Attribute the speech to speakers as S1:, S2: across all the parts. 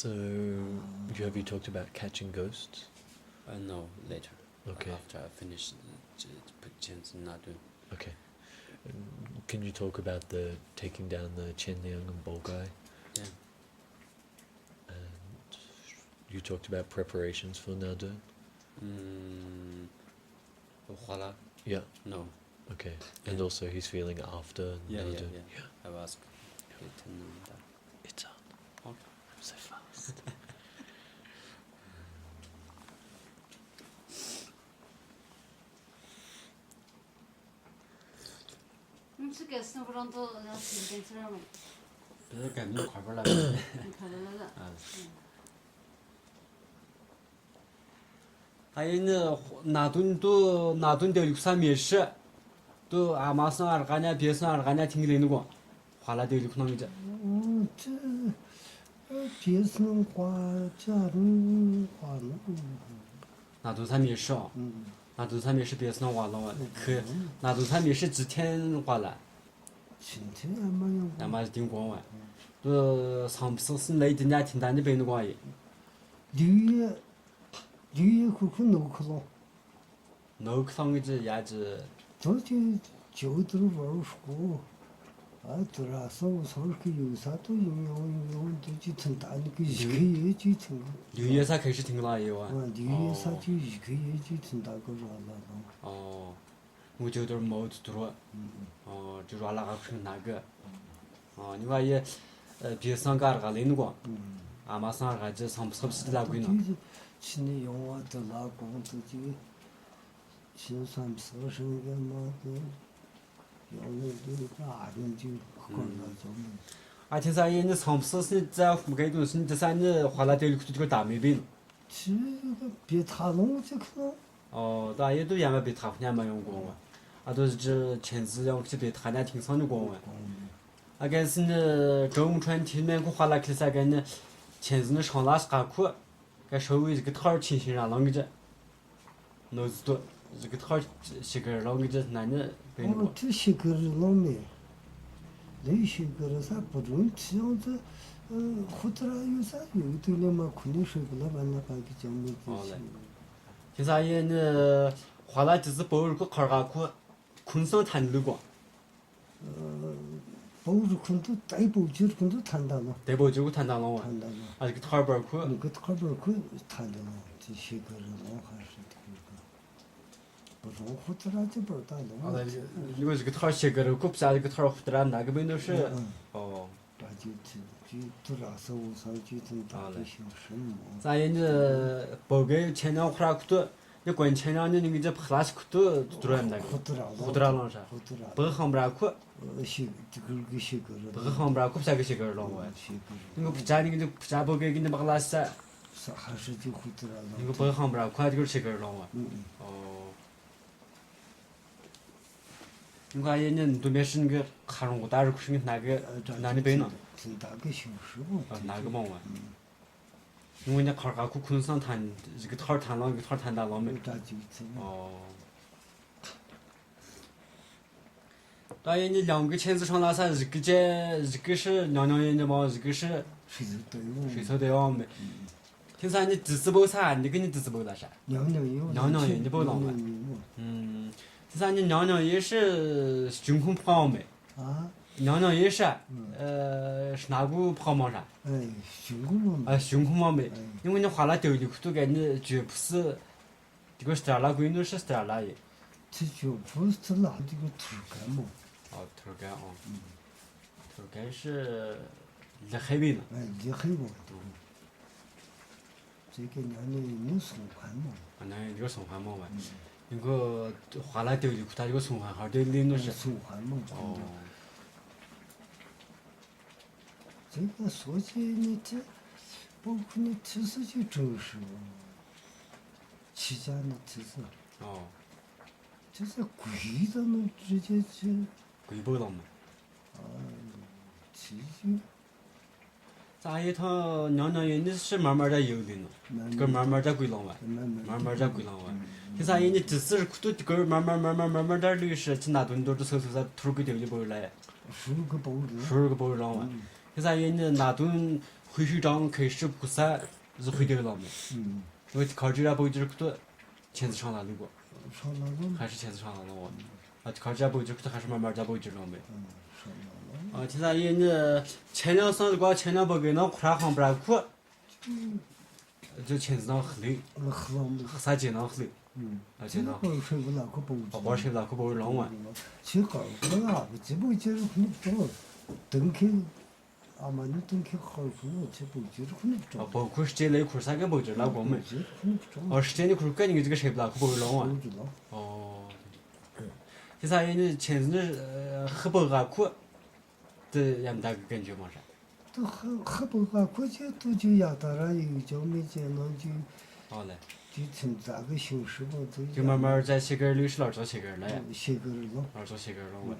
S1: So, have you talked about catching ghosts?
S2: No, later.
S1: Okay.
S2: After I finish Chenzi Nadun.
S1: Okay. Can you talk about the taking down the Qianliang and Bolgai?
S2: Yeah.
S1: And you talked about preparations for Nadun?
S2: Huala?
S1: Yeah.
S2: No.
S1: Okay. And
S2: Yeah.
S1: also he's feeling after
S2: Yeah.
S1: Nadun?
S2: I've asked.
S1: It's on.
S2: Okay.
S1: So fast.
S3: 这个是不让到让时间这样嘛？
S2: 别赶紧快点来。
S3: 你看到那个？
S2: 还有呢，那顿的六三面试，都阿妈生儿干家，别生儿干家听人的讲，花了得六可能的。
S4: 这别生花家人花了，
S2: 那顿三面试啊，那顿三面试别生花了哇，可那顿三面试几天花了，
S4: 今天俺没有
S2: 俺妈顶光完，都上不是累的呢，听咱那边的讲也，
S4: 六月可弄去了，
S2: 弄去上个子也子，
S4: 这就都玩说，对啦，上去有啥都用，都就挺大那个一个月就挺。
S2: 6月才开始听了也哇。
S4: 6月啥就一个月就挺大个热了。
S2: 哦，我就有点毛子多了。哦，就说那个是那个。哦，你话也，别上个那个人光。阿妈上个就上不是的那个呢。
S4: 去年用啊，都拉光都就，现在不是生个嘛的，要那都大人就管了就没。
S2: 啊，听说你上不是在湖盖东西，你这啥你花了点这个大没病。
S4: 这个别他弄这可能。
S2: 哦，大爷都原来别他年没用过嘛，啊都是这前子要去别他年听上的过嘛。啊，但是呢，中川听面我花了去啥个呢？前子呢上那是干苦。 该稍微这个头儿清醒上啷个着，脑子多，这个头儿些个啷个着，那你别弄。
S4: 这些个人啷没？那些个人啥不中这样子，或者有啥有的了嘛，可能睡不了完了，把个讲没东西。
S2: 现在也那花了就是包个坎儿干苦，困上谈的过。
S4: 包着困都带包就困都谈到了。
S2: 带包就谈到了哇。
S4: 谈到了。
S2: 啊，这个头儿板苦。
S4: 那个头儿板苦谈到了，这些个人啷还是这个，不中或者就不知道了。
S2: 啊，因为这个头儿些个人苦不下这个头儿或者那个本都是。哦。
S4: 那就都拉手上就挺大的小事嘛。
S2: 咱也那包个前两块苦多。 你关前两年那个这破烂是苦多多人那个，胡得了啷啥？不行不然苦。
S4: 这个些个人。
S2: 不行不然苦不下个些个人啷哇？那个不加那个不加包给你把拉撒。
S4: 啥还是就胡得了。
S2: 那个不行不然苦这个些个人啷哇？哦。你看人家对面是那个看着我打着是那个哪里背呢？
S4: 挺大个小事嘛。
S2: 哪个嘛哇？ 因为人家坎儿干苦，可能上谈这个头儿谈了，这个头儿谈大了没？哦。大爷，你两个签字上那啥？一个是娘娘爷的嘛，一个是水手队嘛没？听说你第四包啥？你给你第四包那啥？娘娘爷，你包了没？听说你娘娘爷是军空跑没？
S4: 啊？
S2: 娘娘也是，是哪个跑嘛噻？
S4: 胸口嘛。
S2: 胸口嘛没，因为你花了丢的都给你绝不是，这个是点那归都是点那耶。
S4: 这绝不是拿这个头干嘛？
S2: 哦，头干哦。头干是厉害呗呢。
S4: 厉害嘛都。这个娘娘有送环嘛？
S2: 那有送环嘛哇？那个花了丢的他这个送环号的领都是。
S4: 送环嘛。
S2: 哦。
S4: 这个说起你这，包括你提示就真是，起家的提示。
S2: 哦。
S4: 就是贵的能直接去。
S2: 贵不了嘛。
S4: 提就。
S2: 咱一趟娘娘爷你是慢慢在有的呢，这个慢慢在贵了哇，慢慢在贵了哇。现在你第四都这个慢慢在律师，去那顿都是搜在头儿给丢一包来。
S4: 10个包子。
S2: 10个包子哇。 现在你那顿回学长开始不散是回头了没？因为考这家不就是多签字上哪里过？
S4: 上哪个？
S2: 还是签字上哪了我？啊，考这家不就是还是慢慢家不就了没？
S4: 上哪个？
S2: 啊，现在也那前两上的光前两不给那裤衩行不然裤，就签字上很累，
S4: 喝了没？
S2: 啥节能很累，而且呢，
S4: 我睡不了，可不。
S2: 我睡不了，可不会浪完。
S4: 去搞个啊，基本就是可能不着，等去，阿妈你等去好可能基本就是可能不着。
S2: 包括是这内裤啥个不就那光没？哦，是这内裤感觉你这个睡不了，可不会浪完。
S4: 不知道。
S2: 哦，现在你签字黑白个裤，这也没大个感觉嘛噻。
S4: 都很不好，估计都就亚达了，有叫没见了就
S2: 好嘞，
S4: 就从咋个形式吧，
S2: 就慢慢在鞋跟儿60了，做鞋跟儿了呀，
S4: 写个了。
S2: 做鞋跟儿了我。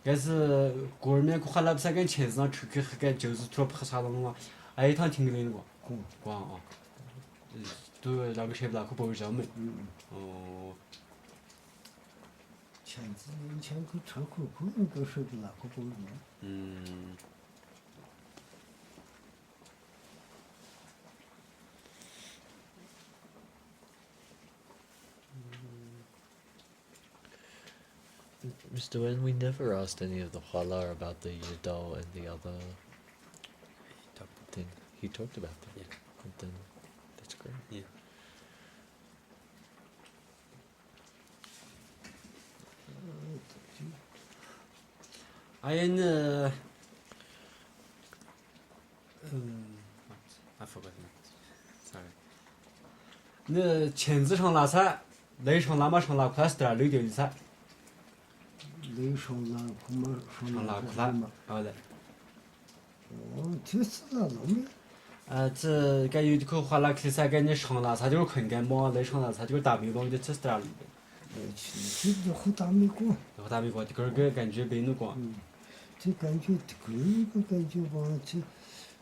S2: 但是过面过后来不是跟签字上出去还跟就是突然拍啥了嘛，哎一趟挺累的过，光啊，都那个睡不了，可不会着没。哦。
S4: 签字年前可吃苦，可能都睡不了，可不嘛。
S1: Mr. Wen, we never asked any of the Hwala about the Yidao and the other thing. He talked about that.
S2: Yeah.
S1: But then, that's great.
S2: Yeah. I forgot that. Sorry. 那签字上拉菜，内上拉嘛上拉块是点累点的菜。
S4: 内上拉裤嘛，上拉
S2: 拉
S4: 嘛。
S2: 好嘞。
S4: 就是那弄的。
S2: 这感觉可花拉去噻，感觉上拉菜就是困干嘛，内上拉菜就是大米光，就吃是点累。
S4: 去就和大米光。
S2: 和大米光，这个感觉没那光。
S4: 这感觉这个感觉吧，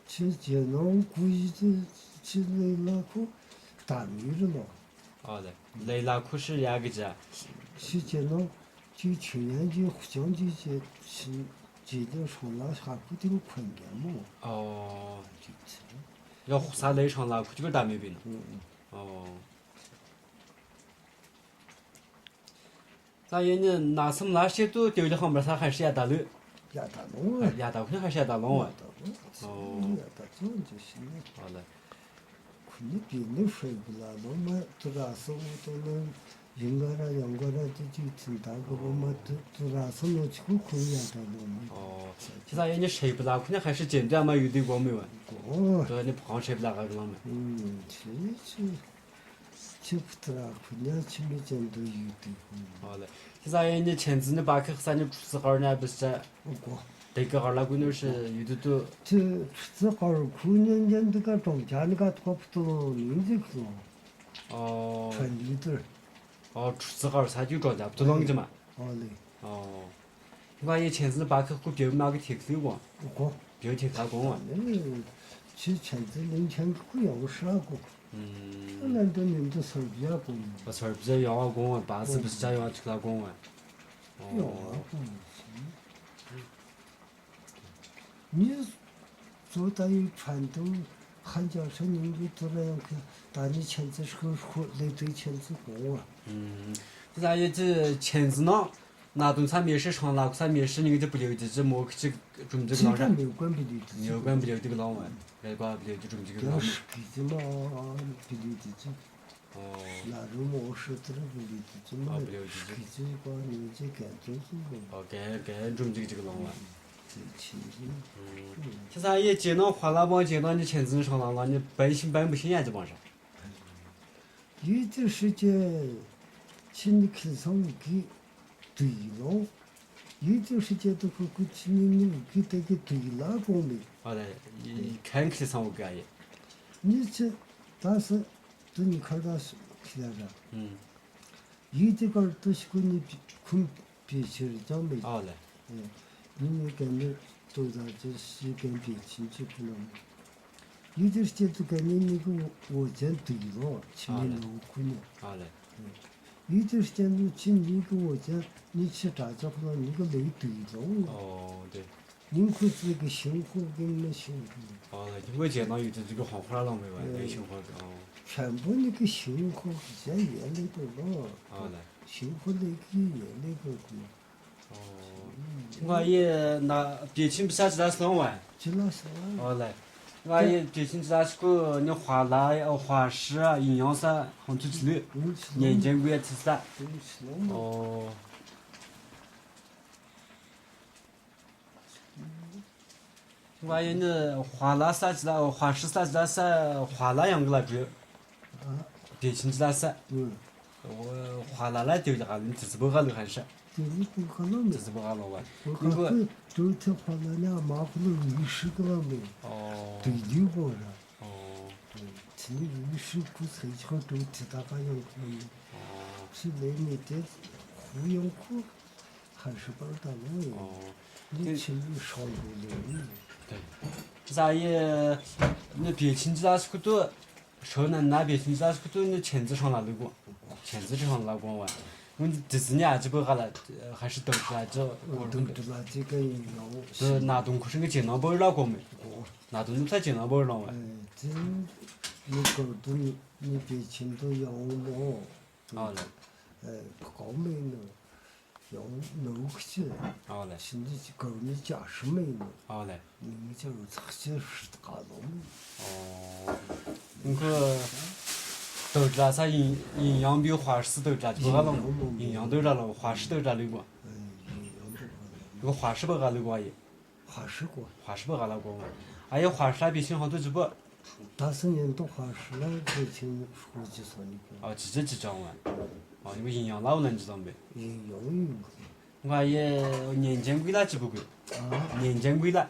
S4: 去见那故意去内拉裤大米了嘛。
S2: 好嘞，内拉裤是两个字。
S4: 去见那就去年就相继去接点上拉下裤这个困干嘛。
S2: 哦。要啥内上拉裤就是大米饼。哦。咱爷你拿什么那些都丢的旁边，他还是亚大路。
S4: 亚大龙啊。
S2: 亚大肯定还是亚大龙啊。
S4: 哦。亚大这样就行了。
S2: 好嘞。
S4: 可能别人睡不了，那么做啥事我都能用个了，用个了就挺大个，我们做啥事我去过困亚大龙嘛。
S2: 哦。现在你睡不着，肯定还是简单嘛，有点光没完。对，你不好睡不着个了没？
S4: 去不得了，困亚去没见到有的。
S2: 好嘞。现在你签字你把去啥你出资号呢不是在？这个号那个那是有的都。
S4: 这出资号年这个庄稼那个拖不到名字去了。
S2: 哦。
S4: 传绿点。
S2: 哦，出资号啥就庄稼不到名字嘛。
S4: 好嘞。
S2: 哦。你看以前是把去和别人那个贴去过。别人贴他过嘛。
S4: 那个去签字2000可要啥个？那多年都事儿比较多。
S2: 事儿比较要过，办事不是家要去他过嘛。
S4: 要啊，你做到有传统，汉家生人就做那样去，但你签字是和那对签字过啊。
S2: 现在也这签字呢，那顿啥面试上那个啥面试，你就不留的，这莫去准这个啷啥？
S4: 没有管不留的。
S2: 没有管不留这个啷玩，那个不留就准这个啷。
S4: 要是给的嘛，不留的这。那种模式都是不留的这嘛，给这个你这干就是个。
S2: 干准这个啷玩。
S4: 签字。
S2: 现在也见到花了帮见到你签字上了，你本心本不心眼子帮上。
S4: 有的时间，请你看上给对了，有的时间都会过去你给这个对了过没？
S2: 好嘞，看看上我干也。
S4: 你这，但是，等你看到是看着。有的个都是给你困别去的讲没？
S2: 好嘞。
S4: 你跟你多少就是跟别亲戚不能。有的时间都跟你那个我讲对了，前面老姑娘。
S2: 好嘞。
S4: 有的时间你去你跟我讲，你去咋着不能那个没对了。
S2: 哦，对。
S4: 宁可这个幸福跟没幸福，
S2: 哦，我见到有的这个黄花了没完，那杏花哦，
S4: 全部那个幸福在眼里头了，
S2: 好嘞，
S4: 幸福那个眼里头嘛，
S2: 哦，我也那别请不下去那是弄完，
S4: 就那啥，
S2: 哦嘞，我也别请去那去个你华拉华师啊，营养噻，红土之旅，年鉴馆吃噻，
S4: 都吃了嘛，
S2: 哦。我也那华拉啥子啦，华师啥子啦噻，华拉样个那住，
S4: 啊，
S2: 别请去那噻。我华拉那丢下，你自己不下了还是？
S4: 就你不可能的
S2: 自，己不下了哇？
S4: 我
S2: 如果
S4: 看昨天花了俩马虎了20个了没，
S2: 哦
S4: 对溜过了，
S2: 哦
S4: 今年20股才好都提大家用可能，
S2: 哦
S4: 是那你的胡用库还是不知道了，
S2: 哦，
S4: 你请你少有点。
S2: 对，啥也那别请去那去多，说那那别请去那去多，你签字上哪里过？签字上哪过哇？我第四年就不下来，还是都出来这。
S4: 都知道这个要，
S2: 这拿东可是个电脑本儿那个没？拿东西才电脑本儿了哇？
S4: 这你搞都你别请都要么，
S2: 好嘞，
S4: 高没了，要弄起来，
S2: 好嘞，
S4: 现在搞你家是没了，
S2: 好嘞。
S4: 你们家这些是大了没？
S2: 哦，你看，都知道啥营养比华师都知道不下了，营养都知道了，华师都知道那个，
S4: 要不
S2: 那个华师不下那个也，
S4: 还是过，
S2: 华师不下那个嘛，还有华师那边信好多直播，
S4: 大生人都还是那个请书记说你个，
S2: 哦，记账完，哦，那个营养那我能知道没？
S4: 应用
S2: 我还有年鉴贵那记不贵？
S4: 啊，
S2: 年鉴贵那，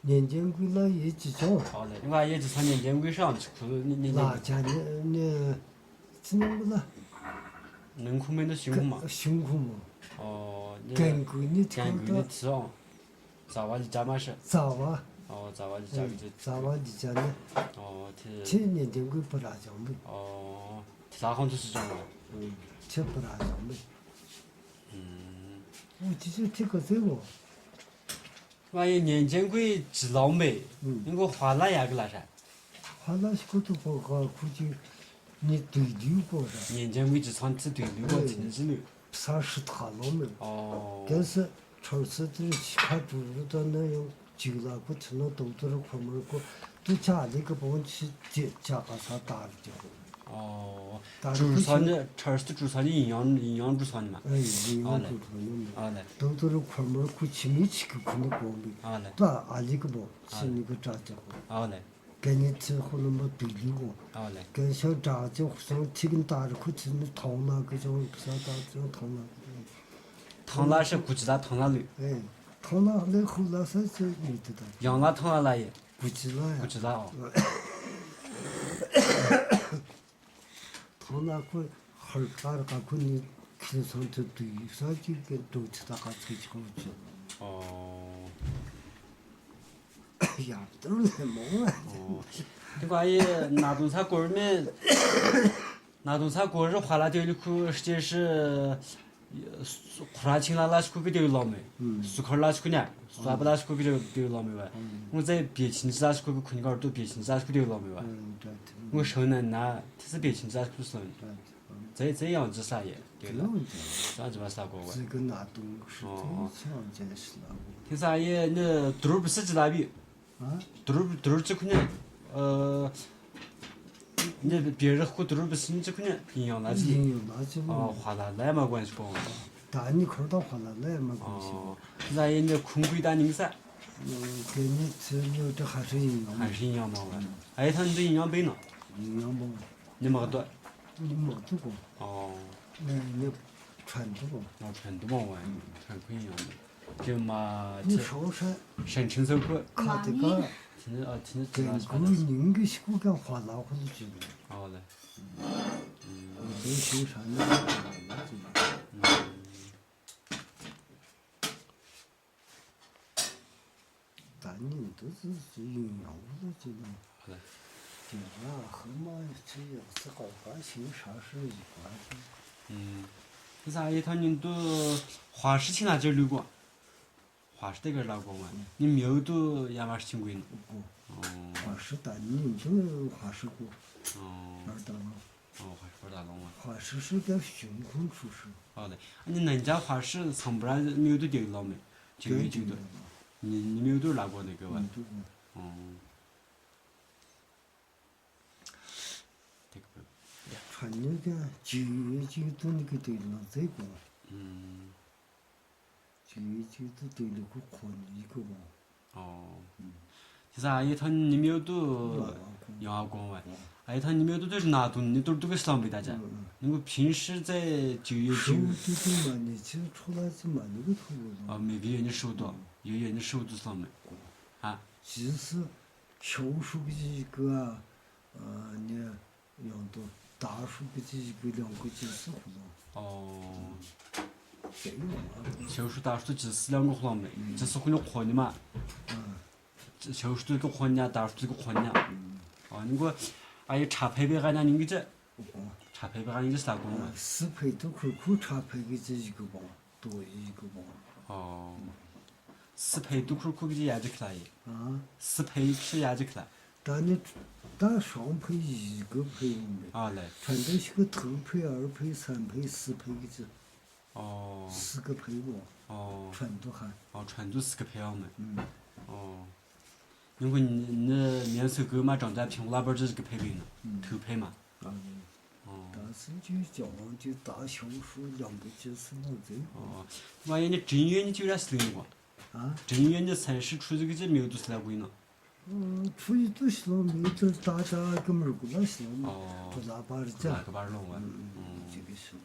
S4: 年鉴贵了也几种。
S2: 好嘞，我还有就上年鉴贵上去去年鉴贵，
S4: 哪家你怎么个了？
S2: 能苦没得辛苦嘛？
S4: 辛苦嘛？
S2: 哦，你
S4: 根据你
S2: 干贵
S4: 听到
S2: 的吃哦，咋哇你家嘛是？
S4: 早啊，
S2: 哦，咋哇你家就
S4: 早啊，你家呢？
S2: 哦，
S4: 去年鉴贵不大讲没，
S2: 哦，啥行都是这样啊？
S4: 去不大讲没。
S2: 嗯，
S4: 我就是听个这个，
S2: 万一年鉴贵治老美，那个花那样个那噻？
S4: 他那些个都不好，估计你对溜过噻，
S2: 年鉴贵治长期对流过停止流。
S4: 啥是他了没？
S2: 哦。
S4: 但是超市的其他猪肉的那样，就那个成了都在那块门个，都家里个帮去加个啥打的就好。
S2: 哦。
S4: 打的
S2: 猪肠的超市的猪肠的营养猪肠的嘛。
S4: 营养猪肠的嘛。
S2: 好嘞。
S4: 都在那块门过去没去个可能光没。
S2: 好嘞。
S4: 对，阿里个不，是那个炸家伙。
S2: 好嘞。
S4: 给你吃好了么对溜过。
S2: 好嘞。
S4: 跟小炸家伙上提根打着过去，那烫那个叫啥打叫烫那个。
S2: 烫那是估计他烫那流，
S4: 烫那后那啥子没得的，
S2: 羊那烫那也
S4: 不知道呀
S2: 不。知道哦。
S4: 烫那个哈儿打着个可你吃上头对啥就跟都吃那个吹起好去。
S2: 哦。
S4: 呀，都是梦啊！
S2: 哦。这个也拿东菜锅儿面，拿东菜锅儿是花那丢里去，实际是。苦拉青那去给丢老没，苏口那去呢，酸不那去给丢老没哇。我在别亲戚那去给困个儿都别亲戚那去丢老没哇。
S4: 对
S2: 我手能拿，他是别亲戚那去手，这样子啥也对了，啥子把啥过哇。
S4: 这个拿东西最常见是那个。
S2: 听啥也那肚儿不是几大笔，肚儿几块钱，你别人喝肚儿不是你几块钱，营养垃圾。
S4: 营养垃圾
S2: 哦，花那没关系不？
S4: 但你看到花那也没关系。
S2: 哦，啥也那空鬼蛋零噻。
S4: 给你吃有这还是营养嘛？
S2: 还是营养嘛哇？还有他们的营养杯呢，
S4: 营养嘛？
S2: 你没多？
S4: 你没做过？
S2: 哦。
S4: 你传做过？
S2: 哦，全都嘛哇，全可以营养的，就嘛
S4: 你说噻，
S2: 神清手苦，
S4: 看这个。
S2: 听着知道
S4: 跟
S2: 是
S4: 古人个是个干花老虎子去的，
S2: 好嘞。
S4: 都修啥那个那就。但人都是营养物质的，
S2: 好嘞。
S4: 对呀，后嘛这要是好关心啥事一关心。
S2: 那啥，一趟人都花事情那就溜过，华师这个老公啊，你没有都亚马仕轻轨呢。
S4: 不，
S2: 哦
S4: 华师大你们都华师过，
S2: 哦
S4: 哪儿大了？
S2: 哦，华师不大龙啊。
S4: 华师是个军工出身，
S2: 好的，你人家华师从不然没有都丢了没？就的，你没有都拿过那个吧？
S4: 对吧？
S2: 哦。这个。
S4: 穿那个9月9度那个对了这个，
S2: 嗯。
S4: 9月9度对了个宽一个吧，
S2: 哦。其实啊，一趟你没有都
S4: 那
S2: 要光完，啊一趟你没有都就是拿东你都个上北大家，那个平时在9月
S4: 10
S2: 9。
S4: 度都嘛，你其实出来是嘛那个头发
S2: 啊，每个月你收到，一个月你收多少没？啊。
S4: 其实小数个一个啊，你用到大数个一个2个几4胡了，
S2: 哦。
S4: 这个嘛，
S2: 小数大数几十两个胡没？这是混的活的嘛？小数这个活呢，大数这个活呢。哦，那个，还有茶配备还那你个这，茶配备还你个啥工嘛
S4: 适配都可以茶配个这一个吧，多一个吧。
S2: 哦。适配都可以也就去了也。
S4: 啊，
S2: 适配是也就去了。
S4: 但双配一个配用的，
S2: 啊来。
S4: 全都是个头配、2配、3配、4配个这
S2: 哦。
S4: 4个配吧，
S2: 哦。
S4: 全都还。
S2: 哦，全都是个配样没？
S4: 嗯。
S2: 哦。因为你那面首购嘛，长在苹果那边这是个配备呢，头配嘛。
S4: 啊。
S2: 哦。
S4: 但是就大小数2个几是老这个。
S2: 哦。万一你正月你就然是那个。
S4: 啊。
S2: 正月你才是出这个这没有都是那个呢。
S4: 出去都是了，没得大家哥们儿过来是了嘛，
S2: 哦。
S4: 不咋把这
S2: 那个把儿弄完。
S4: 这个是。